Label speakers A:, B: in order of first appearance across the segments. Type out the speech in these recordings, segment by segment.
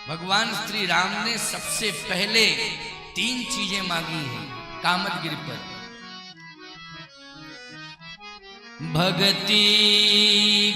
A: भगवान श्री राम ने सबसे पहले 3 चीजें मांगी हैं कामदगिरि पर। भक्ति,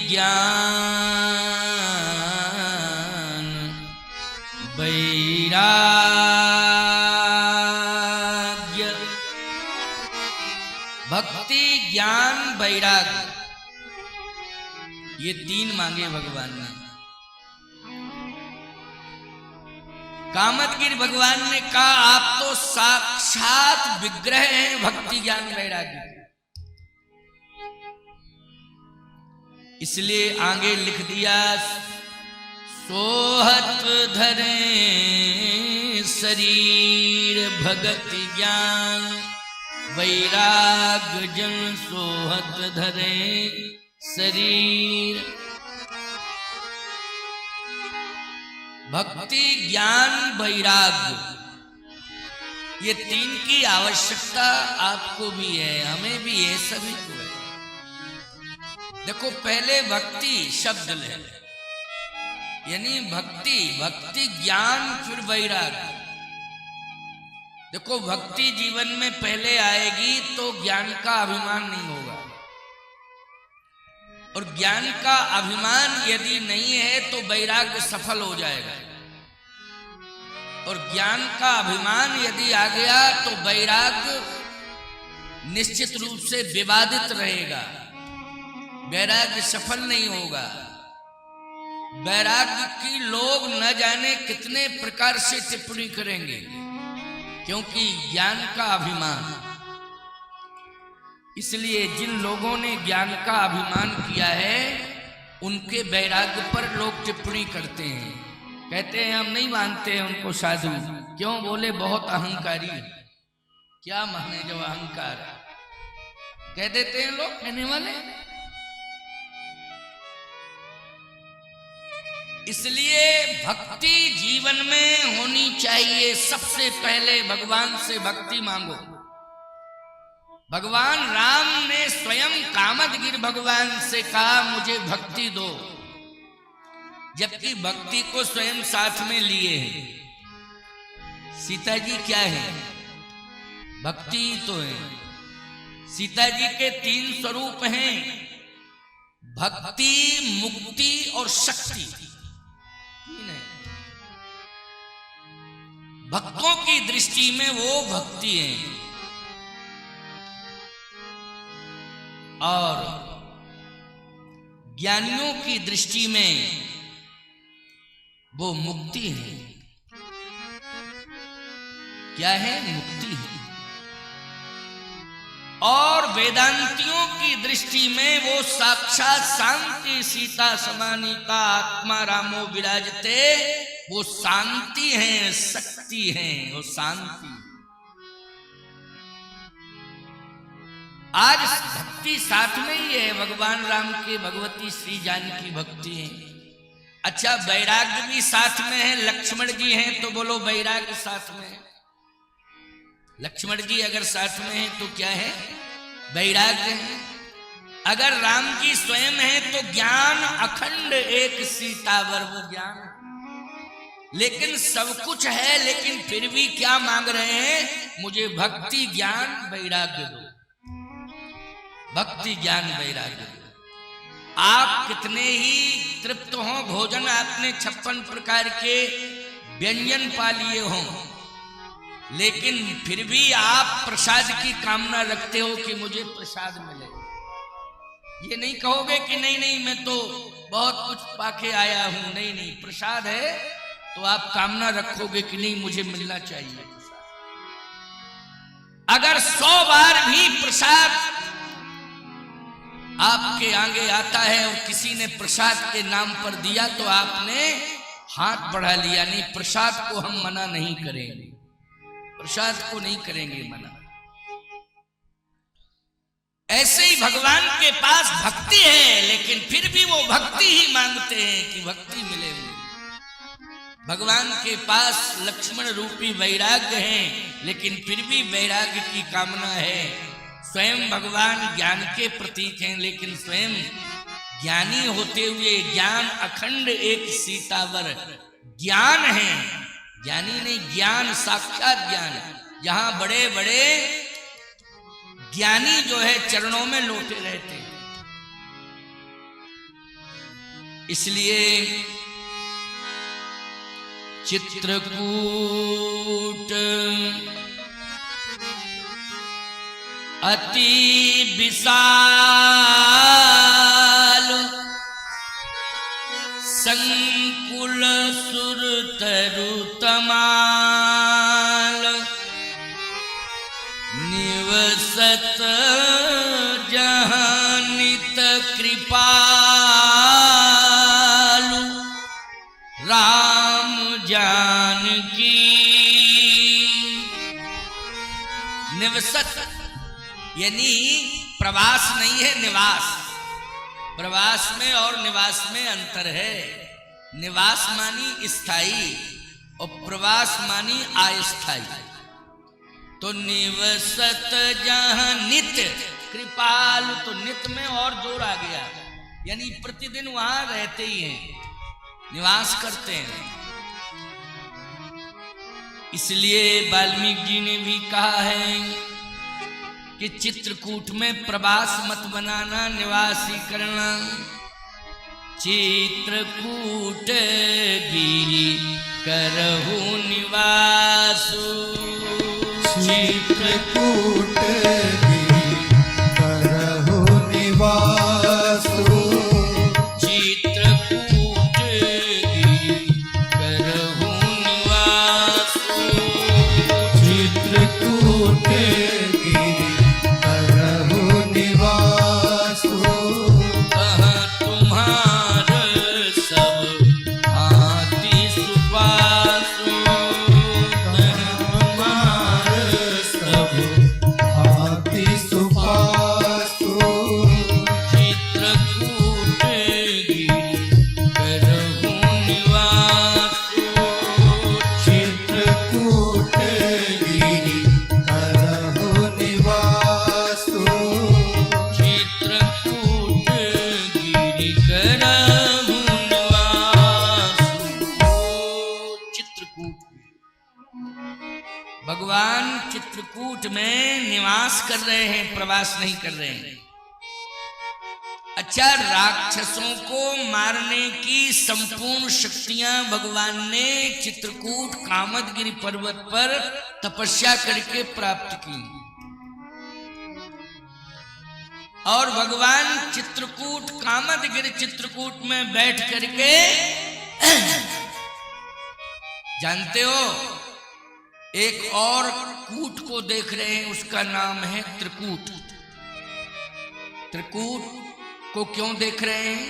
A: ज्ञान, वैराग्य। भक्ति, ज्ञान, वैराग्य, ये 3 मांगे भगवान ने। कामदगिरि भगवान ने कहा आप तो साक्षात विग्रह हैं भक्ति, ज्ञान, वैराग्य। इसलिए आगे लिख दिया, सोहत धरे शरीर भगति ज्ञान वैराग्य जन सोहत धरे शरीर। भक्ति, ज्ञान, वैराग्य, ये 3 की आवश्यकता आपको भी है, हमें भी है, सभी को है। देखो पहले भक्ति शब्द ले, यानी भक्ति, ज्ञान, फिर वैराग्य। देखो भक्ति जीवन में पहले आएगी तो ज्ञान का अभिमान नहीं होगा, और ज्ञान का अभिमान यदि नहीं है तो वैराग्य सफल हो जाएगा, और ज्ञान का अभिमान यदि आ गया तो वैराग्य निश्चित रूप से विवादित रहेगा, वैराग्य सफल नहीं होगा। वैराग्य की लोग न जाने कितने प्रकार से टिप्पणी करेंगे, क्योंकि ज्ञान का अभिमान। इसलिए जिन लोगों ने ज्ञान का अभिमान किया है उनके वैराग्य पर लोग टिप्पणी करते हैं, कहते हैं हम नहीं मानते हैं उनको साधु, क्यों? बोले बहुत अहंकारी। क्या माने जो अहंकार कह देते हैं लोग, कहने वाले। इसलिए भक्ति जीवन में होनी चाहिए। सबसे पहले भगवान से भक्ति मांगो। भगवान राम ने स्वयं कामदगिरि भगवान से कहा मुझे भक्ति दो, जबकि भक्ति को स्वयं साथ में लिए हैं। सीता जी क्या है? भक्ति तो है। सीता जी के 3 स्वरूप हैं, भक्ति, मुक्ति और शक्ति। भक्तों की दृष्टि में वो भक्ति है, और ज्ञानियों की दृष्टि में वो मुक्ति है। क्या है? मुक्ति है। और वेदांतियों की दृष्टि में वो साक्षात शांति, सीता समानीता आत्मा रामो विराजते, वो शांति है, शक्ति है, वो शांति। आज भक्ति साथ में ही है, भगवान राम के भगवती श्री जानकी भक्ति है। अच्छा वैराग्य भी साथ में है, लक्ष्मण जी हैं तो बोलो वैराग्य साथ में है। लक्ष्मण जी अगर साथ में है तो क्या है? वैराग्य है। अगर राम जी स्वयं है तो ज्ञान अखंड एक सीतावर, वो ज्ञान। लेकिन सब कुछ है, लेकिन फिर भी क्या मांग रहे हैं? मुझे भक्ति, ज्ञान, वैराग्य दो। भक्ति, ज्ञान, वैराग्य दो। आप कितने ही तृप्त हो, भोजन आपने 56 प्रकार के व्यंजन पा लिए हों, लेकिन फिर भी आप प्रसाद की कामना रखते हो कि मुझे प्रसाद मिले। ये नहीं कहोगे कि नहीं नहीं मैं तो बहुत कुछ पाके आया हूं। नहीं नहीं, प्रसाद है तो आप कामना रखोगे कि नहीं मुझे मिलना चाहिए प्रसाद। अगर 100 बार भी प्रसाद आपके आगे आता है और किसी ने प्रसाद के नाम पर दिया तो आपने हाथ बढ़ा लिया। नहीं, प्रसाद को हम मना नहीं करेंगे, प्रसाद को नहीं करेंगे मना। ऐसे ही भगवान के पास भक्ति है, लेकिन फिर भी वो भक्ति ही मांगते हैं कि भक्ति मिले। भगवान के पास लक्ष्मण रूपी वैराग्य है, लेकिन फिर भी वैराग्य की कामना है। स्वयं भगवान ज्ञान के प्रतीक हैं, लेकिन स्वयं ज्ञानी होते हुए ज्ञान अखंड एक सीतावर ज्ञान है, ज्ञानी नहीं, ज्ञान साक्षात ज्ञान, जहां बड़े बड़े ज्ञानी जो है चरणों में लोटे रहते हैं। इसलिए चित्रकूट अति विशाल संकुल सुर तरु तमाल निवसत जहाँ नित कृपालु राम जानकी। निवसत यानी प्रवास नहीं है, निवास। प्रवास में और निवास में अंतर है। निवास मानी स्थायी और प्रवास मानी अस्थायी। तो निवसत जहाँ नित्य कृपाल, तो नित्य में और जोर आ गया, यानी प्रतिदिन वहां रहते ही हैं, निवास करते हैं। इसलिए वाल्मीकि जी ने भी कहा है कि चित्रकूट में प्रवास मत बनाना, निवास ही करना। चित्रकूट गिरि करहु निवासु,
B: चित्रकूट गिरि करहु निवासु,
A: चित्रकूट गिरि करहु निवासु,
B: चित्रकूट गिरि करहु निवासु।
A: कहाँ तुम्हार सब भांति सुबासु,
B: भांति सुपासु।
A: चित्रकूट गिरि करहु निवासु,
B: चित्रकूट गिरि करहु निवासु,
A: चित्रकूट गिरि करहु निवासु। चित्रकूट, भगवान चित्रकूट में निवास कर रहे हैं, प्रवास नहीं कर रहे हैं। अच्छा, राक्षसों को मारने की संपूर्ण शक्तियां भगवान ने चित्रकूट कामदगिरि पर्वत पर तपस्या करके प्राप्त की। और भगवान चित्रकूट कामदगिरि चित्रकूट में बैठ करके जानते हो, एक और कूट को देख रहे हैं, उसका नाम है त्रिकूट। त्रिकूट को क्यों देख रहे हैं?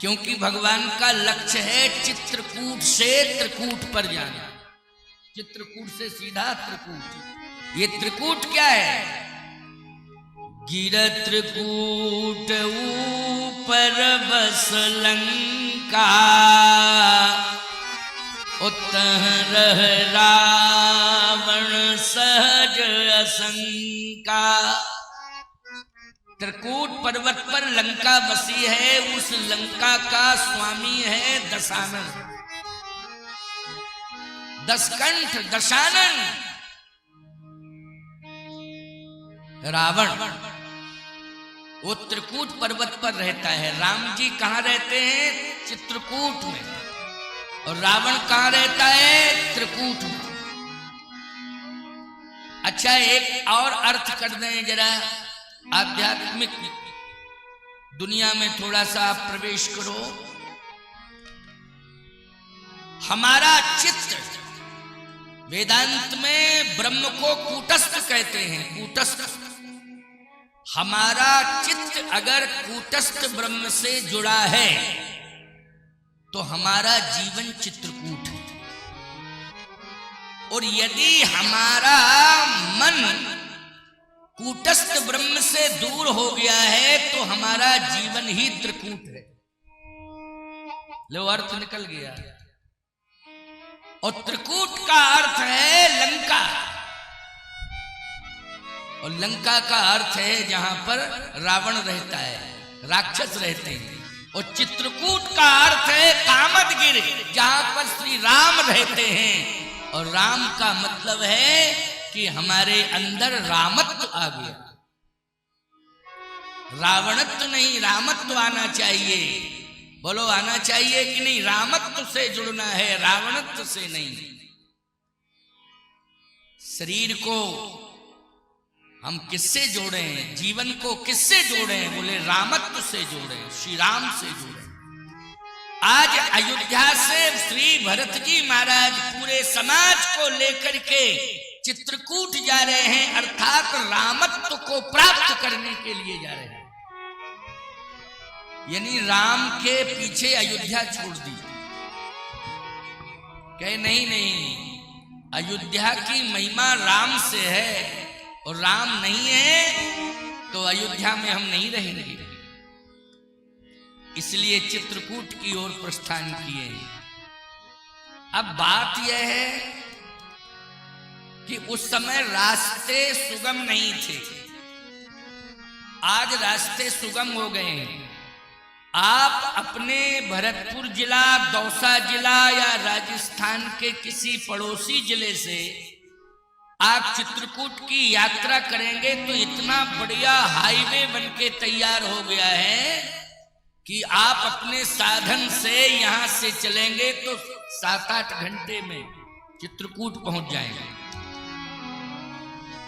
A: क्योंकि भगवान का लक्ष्य है चित्रकूट से त्रिकूट पर जाना, चित्रकूट से सीधा त्रिकूट। ये त्रिकूट क्या है? गिर त्रिकूट ऊपर बस लंका, उतह रह रावण सहज असंका। त्रिकूट पर्वत पर लंका बसी है, उस लंका का स्वामी है दशानन, दशकंठ दशानन रावण। वो त्रिकूट पर्वत पर रहता है। राम जी कहाँ रहते हैं? चित्रकूट में। और रावण कहाँ रहता है? त्रिकूट में। अच्छा, एक और अर्थ कर दें जरा, आध्यात्मिक दुनिया में थोड़ा सा आप प्रवेश करो। हमारा चित्त, वेदांत में ब्रह्म को कूटस्थ कहते हैं, कूटस्थ। हमारा चित्त अगर कूटस्थ ब्रह्म से जुड़ा है तो हमारा जीवन चित्रकूट है। और यदि हमारा मन कूटस्थ ब्रह्म से दूर हो गया है तो हमारा जीवन ही त्रिकूट है। लो, अर्थ निकल गया। और त्रिकूट का अर्थ है लंका, और लंका का अर्थ है जहां पर रावण रहता है, राक्षस रहते हैं। और चित्रकूट का अर्थ है कामदगिरि, जहां रहते हैं। और राम का मतलब है कि हमारे अंदर रामत्व आ गया। रावणत्व नहीं, रामत्व आना चाहिए। बोलो आना चाहिए कि नहीं? रामत्व से जुड़ना है, रावणत्व से नहीं। शरीर को हम किससे जोड़ें? जीवन को किससे जोड़ें? बोले रामत्व से जोड़ें, श्री राम से जोड़ें। आज अयोध्या से श्री भरत जी महाराज पूरे समाज को लेकर के चित्रकूट जा रहे हैं, अर्थात रामत्व को प्राप्त करने के लिए जा रहे हैं। यानी राम के पीछे अयोध्या छोड़ दी। कहे नहीं नहीं, अयोध्या की महिमा राम से है, और राम नहीं है तो अयोध्या में हम नहीं रहेंगे। इसलिए चित्रकूट की ओर प्रस्थान किए। अब बात यह है कि उस समय रास्ते सुगम नहीं थे, आज रास्ते सुगम हो गए हैं। आप अपने भरतपुर जिला, दौसा जिला या राजस्थान के किसी पड़ोसी जिले से आप चित्रकूट की यात्रा करेंगे तो इतना बढ़िया हाईवे बनके तैयार हो गया है कि आप अपने साधन से यहां से चलेंगे तो 7-8 घंटे में चित्रकूट पहुंच जाएंगे।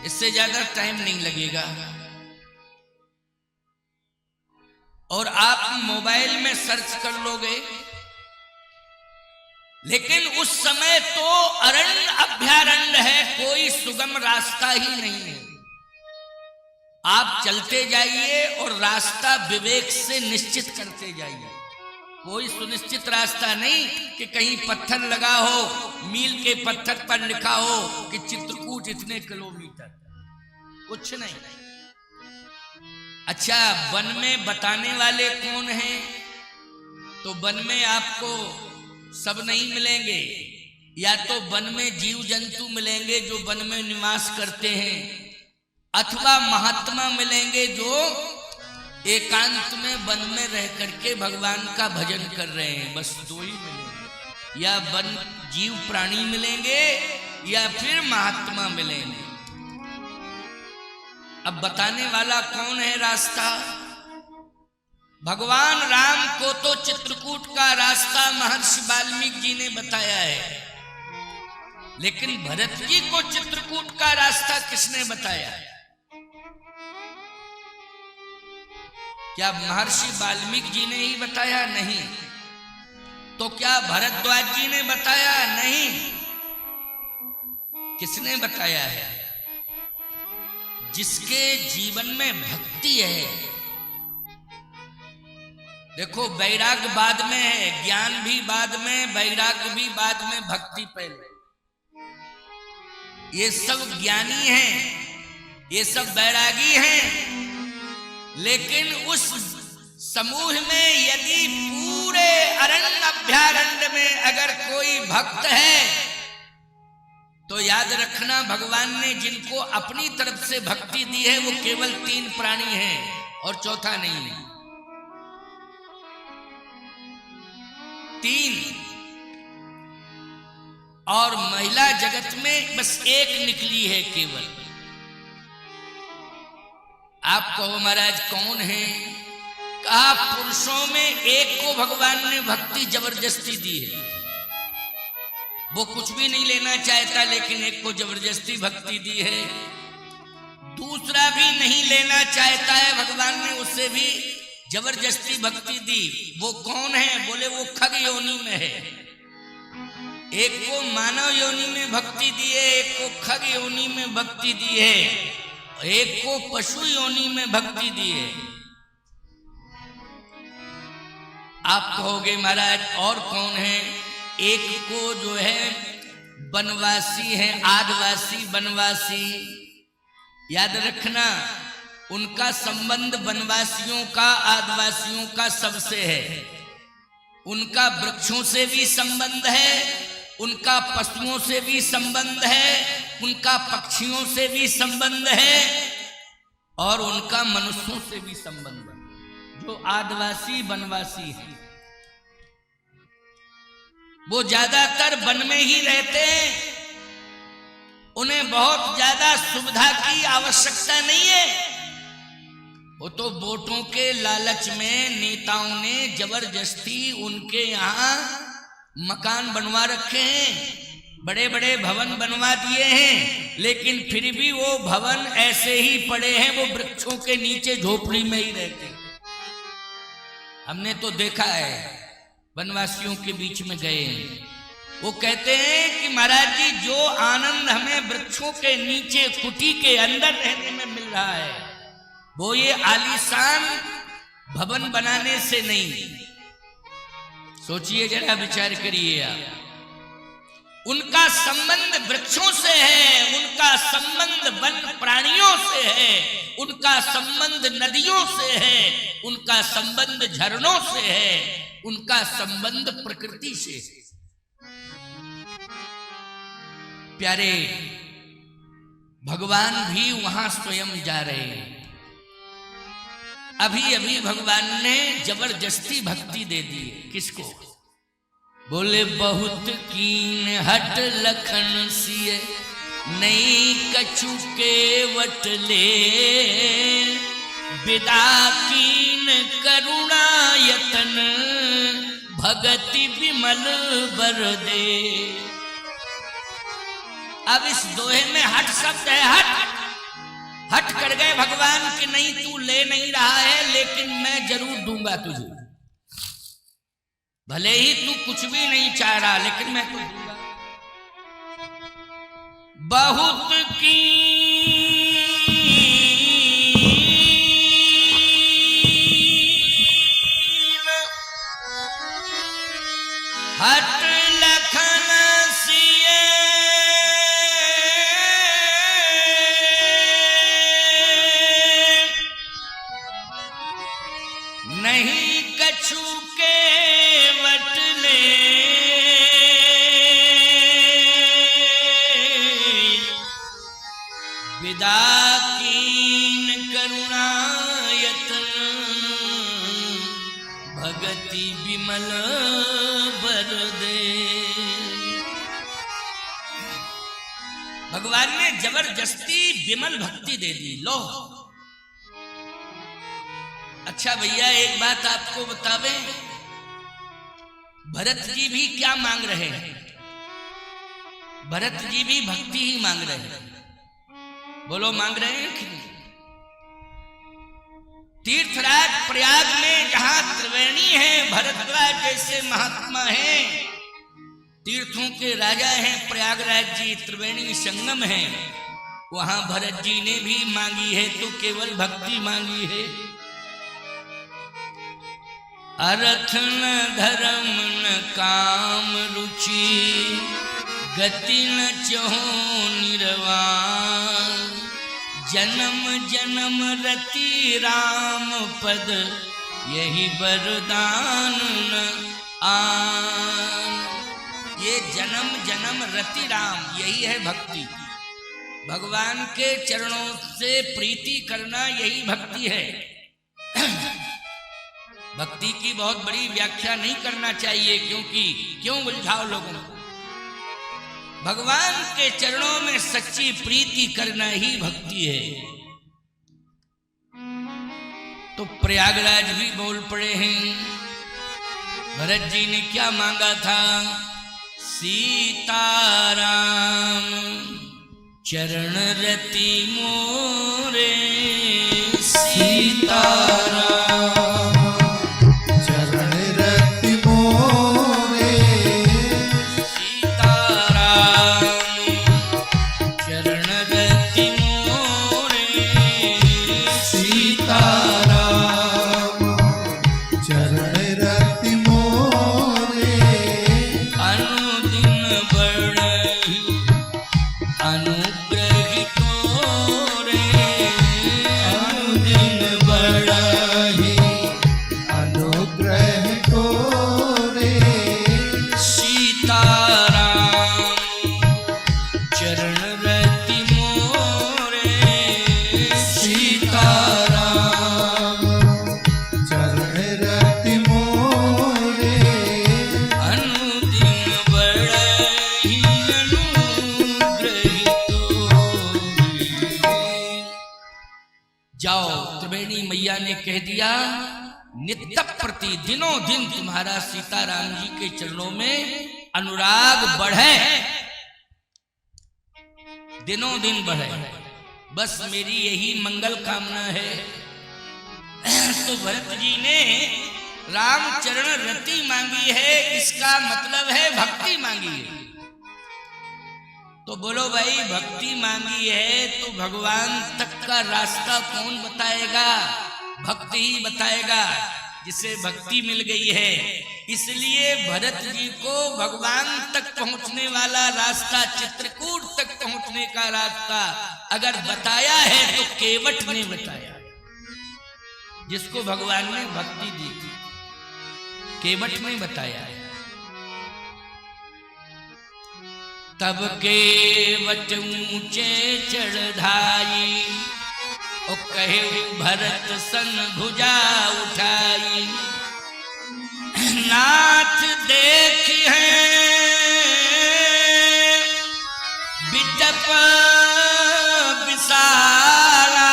A: इससे ज्यादा टाइम नहीं लगेगा। और आप मोबाइल में सर्च कर लोगे। लेकिन उस समय तो अरण्य अभयारण्य है, कोई सुगम रास्ता ही नहीं है। आप चलते जाइए और रास्ता विवेक से निश्चित करते जाइए। कोई सुनिश्चित रास्ता नहीं कि कहीं पत्थर लगा हो, मील के पत्थर पर लिखा हो कि चित्रकूट इतने किलोमीटर, कुछ नहीं। अच्छा, वन में बताने वाले कौन हैं? तो वन में आपको सब नहीं मिलेंगे। या तो वन में जीव जंतु मिलेंगे जो वन में निवास करते हैं, अथवा महात्मा मिलेंगे जो एकांत में वन में रह करके भगवान का भजन कर रहे हैं। बस दो ही मिलेंगे, या वन जीव प्राणी मिलेंगे या फिर महात्मा मिलेंगे। अब बताने वाला कौन है रास्ता? भगवान राम को तो चित्रकूट का रास्ता महर्षि वाल्मीकि जी ने बताया है, लेकिन भरत जी को चित्रकूट का रास्ता किसने बताया? क्या महर्षि वाल्मीकि जी ने ही बताया? नहीं। तो क्या भरद्वाज जी ने बताया? नहीं। किसने बताया है? जिसके जीवन में भक्ति है। देखो, वैराग्य बाद में है, ज्ञान भी बाद में, वैराग्य भी बाद में, भक्ति पहले। ये सब ज्ञानी हैं, ये सब वैरागी हैं, लेकिन उस समूह में यदि पूरे अरण्य अभयारण्य में अगर कोई भक्त है तो याद रखना, भगवान ने जिनको अपनी तरफ से भक्ति दी है वो केवल 3 प्राणी हैं और चौथा नहीं है। 3। और महिला जगत में बस एक निकली है केवल। आप कहो महाराज कौन है? कहा पुरुषों में एक को भगवान ने भक्ति जबरदस्ती दी है। वो कुछ भी नहीं लेना चाहता, लेकिन एक को जबरदस्ती भक्ति दी है। दूसरा भी नहीं लेना चाहता है, भगवान ने उससे भी जबरदस्ती भक्ति दी। वो कौन है? बोले वो खग योनि में है। एक को मानव योनि में भक्ति दी है, एक को खग योनि में भक्ति दी है, एक को पशु योनि में भक्ति दी है। आप कहोगे महाराज और कौन है? एक को जो है वनवासी है, आदिवासी वनवासी। याद रखना, उनका संबंध वनवासियों का, आदिवासियों का सबसे है। उनका वृक्षों से भी संबंध है, उनका पशुओं से भी संबंध है, उनका पक्षियों से भी संबंध है, और उनका मनुष्यों से भी संबंध है, जो आदिवासी वनवासी है। वो ज्यादातर वन में ही रहते हैं, उन्हें बहुत ज्यादा सुविधा की आवश्यकता नहीं है। वो तो वोटों के लालच में नेताओं ने जबरदस्ती उनके यहाँ मकान बनवा रखे हैं, बड़े बड़े भवन बनवा दिए हैं, लेकिन फिर भी वो भवन ऐसे ही पड़े हैं, वो वृक्षों के नीचे झोपड़ी में ही रहते हैं। हमने तो देखा है, वनवासियों के बीच में गए हैं, वो कहते हैं कि महाराज जी जो आनंद हमें वृक्षों के नीचे कुटी के अंदर रहने में मिल रहा है, वो ये आलीशान भवन बनाने से नहीं। सोचिए जरा, विचार करिए आप। उनका संबंध वृक्षों से है, उनका संबंध वन प्राणियों से है, उनका संबंध नदियों से है, उनका संबंध झरनों से है, उनका संबंध प्रकृति से है। प्यारे, भगवान भी वहां स्वयं जा रहे हैं। अभी अभी भगवान ने जबरदस्ती भक्ति दे दी। किसको? बोले बहुत कीन हट लखन सिए, नई कछु के वट ले, विदा कीन करुणा यतन, भगति विमल बर दे। अब इस दोहे में हट शब्द है, हट कर गए भगवान कि नहीं तू ले नहीं रहा है, लेकिन मैं जरूर दूंगा तुझे। भले ही तू कुछ भी नहीं चाह रहा, लेकिन मैं तुझे दूंगा। बहुत की हट लखन सिए, नहीं कछु के वट ले, विदा कीन करुणा यतन, भगति विमल बर दे। भगवान ने जबरदस्ती विमल भक्ति दे दी। लो, अच्छा भैया एक बात आपको बतावे, भरत जी भी क्या मांग रहे हैं? भरत जी भी भक्ति ही मांग रहे हैं। बोलो, मांग रहे हैं कि नहीं? तीर्थराज प्रयाग में जहां त्रिवेणी है, भरद्वाज जैसे महात्मा हैं, तीर्थों के राजा हैं प्रयागराज जी, त्रिवेणी संगम है, वहां भरत जी ने भी मांगी है, तो केवल भक्ति मांगी है। अर्थ न धर्म न काम रुचि, गति न चहो निर्वाण, जन्म जन्म रति राम पद, यही वरदान न आन। ये जन्म जन्म रति राम, यही है भक्ति। भगवान के चरणों से प्रीति करना, यही भक्ति है। भक्ति की बहुत बड़ी व्याख्या नहीं करना चाहिए, क्योंकि क्यों उलझाओ लोगों को। भगवान के चरणों में सच्ची प्रीति करना ही भक्ति है। तो प्रयागराज भी बोल पड़े हैं। भरत जी ने क्या मांगा था? सीताराम चरण रति मोरे, सीताराम
B: अनुदिन बड़ा
A: भागीरथिनी मैया ने कह दिया, नित्य प्रति दिनों दिन तुम्हारा सीताराम जी के चरणों में अनुराग बढ़े, दिनों दिन बढ़े, बस मेरी यही मंगल कामना है। तो भरत जी ने रामचरण रति मांगी है, इसका मतलब है भक्ति मांगी है। तो बोलो भाई, भक्ति मांगी है तो भगवान तक का रास्ता कौन बताएगा? भक्ति ही बताएगा, जिसे भक्ति मिल गई है। इसलिए भरत जी को भगवान तक पहुंचने वाला रास्ता, चित्रकूट तक पहुंचने का रास्ता अगर बताया है तो केवट ने बताया, जिसको भगवान ने भक्ति दी थी, केवट ने बताया है। तब केवट ऊंचे चढ़ाई, ओ कहे भरत सन भुजा उठाई, नाथ देख है बिटप विसारा,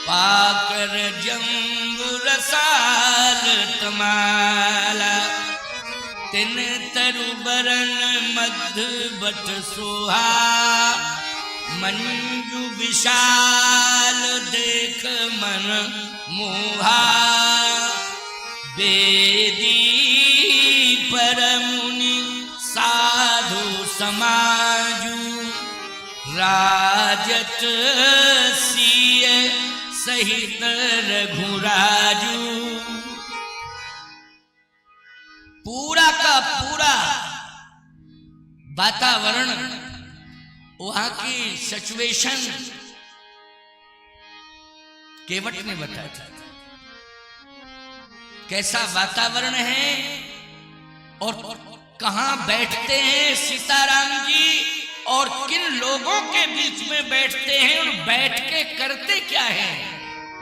A: पाकर जम्बु रसाल तमाला, तिन तरु बरन मध्य बट सोहा, मंजू विशाल देख मन मोहा, वेदी पर मुनि साधु समाजू, राजत सिय सहित रघुराजू। पूरा का पूरा वातावरण, वहां की सिचुएशन केवट ने बताया था, कैसा वातावरण है और कहां बैठते हैं सीताराम जी और किन लोगों के बीच में बैठते हैं और बैठ के करते क्या है।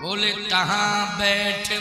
A: बोले कहां बैठ